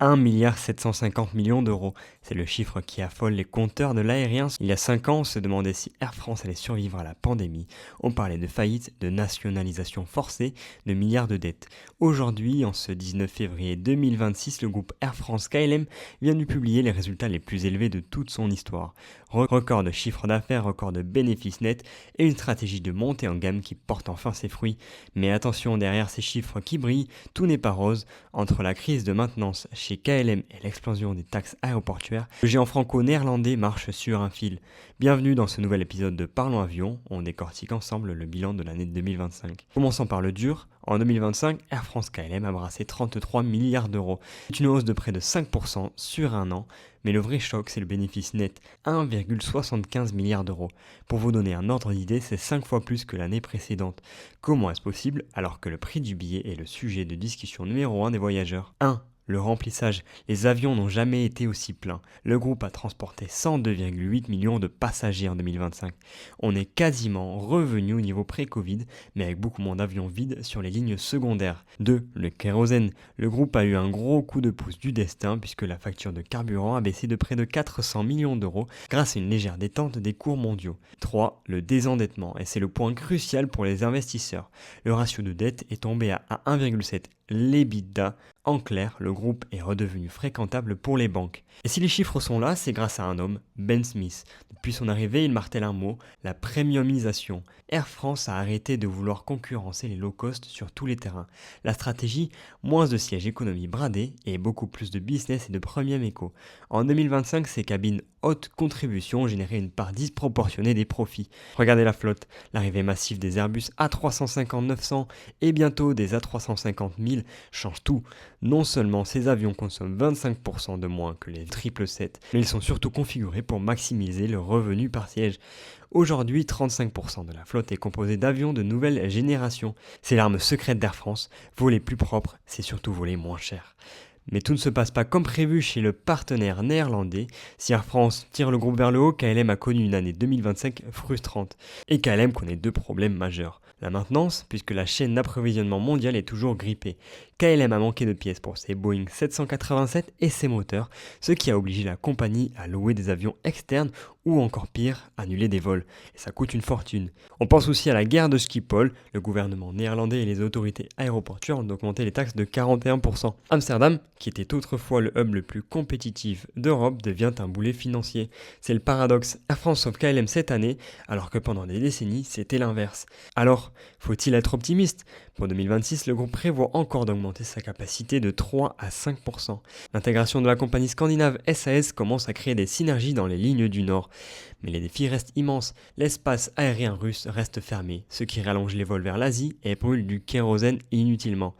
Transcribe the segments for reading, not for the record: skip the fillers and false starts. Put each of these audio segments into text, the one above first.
1,750 milliard d'euros. C'est le chiffre qui affole les compteurs de l'aérien. Il y a 5 ans, on se demandait si Air France allait survivre à la pandémie. On parlait de faillite, de nationalisation forcée, de milliards de dettes. Aujourd'hui, en ce 19 février 2026, le groupe Air France KLM vient de publier les résultats les plus élevés de toute son histoire. Record de chiffre d'affaires, record de bénéfices nets et une stratégie de montée en gamme qui porte enfin ses fruits. Mais attention, derrière ces chiffres qui brillent, tout n'est pas rose. Entre la crise de maintenance chez KLM et l'explosion des taxes aéroportuaires, le géant franco-néerlandais marche sur un fil. Bienvenue dans ce nouvel épisode de Parlons Avion, on décortique ensemble le bilan de l'année 2025. Commençons par le dur, en 2025, Air France KLM a brassé 33 milliards d'euros. C'est une hausse de près de 5% sur un an, mais le vrai choc c'est le bénéfice net, 1,75 milliard d'euros. Pour vous donner un ordre d'idée, c'est 5 fois plus que l'année précédente. Comment est-ce possible alors que le prix du billet est le sujet de discussion numéro 1 des voyageurs? 1. Le remplissage. Les avions n'ont jamais été aussi pleins. Le groupe a transporté 102,8 millions de passagers en 2025. On est quasiment revenu au niveau pré-Covid, mais avec beaucoup moins d'avions vides sur les lignes secondaires. 2. Le kérosène. Le groupe a eu un gros coup de pouce du destin puisque la facture de carburant a baissé de près de 400 millions d'euros grâce à une légère détente des cours mondiaux. 3. Le désendettement. Et c'est le point crucial pour les investisseurs. Le ratio de dette est tombé à 1,7 l'EBITDA. En clair, le groupe est redevenu fréquentable pour les banques. Et si les chiffres sont là, c'est grâce à un homme, Ben Smith. Depuis son arrivée, il martèle un mot, la premiumisation. Air France a arrêté de vouloir concurrencer les low cost sur tous les terrains. La stratégie, moins de sièges économie bradés et beaucoup plus de business et de premium éco. En 2025, ces cabines haute contribution ont généré une part disproportionnée des profits. Regardez la flotte, l'arrivée massive des Airbus A350-900 et bientôt des A350-1000 change tout. Non seulement ces avions consomment 25% de moins que les 777, mais ils sont surtout configurés pour maximiser le revenu par siège. Aujourd'hui, 35% de la flotte est composée d'avions de nouvelle génération. C'est l'arme secrète d'Air France. Voler plus propre, c'est surtout voler moins cher. Mais tout ne se passe pas comme prévu chez le partenaire néerlandais. Si Air France tire le groupe vers le haut, KLM a connu une année 2025 frustrante. Et KLM connaît 2 problèmes majeurs. La maintenance, puisque la chaîne d'approvisionnement mondiale est toujours grippée. KLM a manqué de pièces pour ses Boeing 787 et ses moteurs, ce qui a obligé la compagnie à louer des avions externes ou encore pire, annuler des vols. Et ça coûte une fortune. On pense aussi à la guerre de Schiphol. Le gouvernement néerlandais et les autorités aéroportuaires ont augmenté les taxes de 41%. Amsterdam, qui était autrefois le hub le plus compétitif d'Europe, devient un boulet financier. C'est le paradoxe. Air France sauve KLM cette année, alors que pendant des décennies, c'était l'inverse. Alors, faut-il être optimiste? Pour 2026, le groupe prévoit encore d'augmenter sa capacité de 3 à 5%. L'intégration de la compagnie scandinave SAS commence à créer des synergies dans les lignes du Nord. Mais les défis restent immenses. L'espace aérien russe reste fermé, ce qui rallonge les vols vers l'Asie et brûle du kérosène inutilement.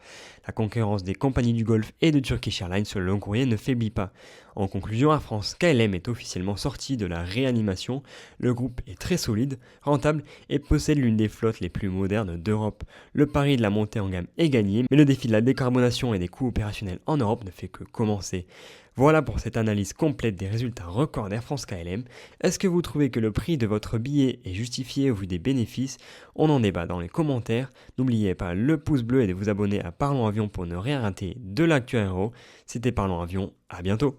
La concurrence des compagnies du Golfe et de Turkish Airlines sur le long courrier ne faiblit pas. En conclusion, Air France KLM est officiellement sorti de la réanimation. Le groupe est très solide, rentable et possède l'une des flottes les plus modernes d'Europe. Le pari de la montée en gamme est gagné, mais le défi de la décarbonation et des coûts opérationnels en Europe ne fait que commencer. Voilà pour cette analyse complète des résultats records d'Air France KLM. Est-ce que vous trouvez que le prix de votre billet est justifié au vu des bénéfices? On en débat dans les commentaires. N'oubliez pas le pouce bleu et de vous abonner à Parlons Avion pour ne rien rater de l'actu aéro. C'était Parlons Avion, à bientôt.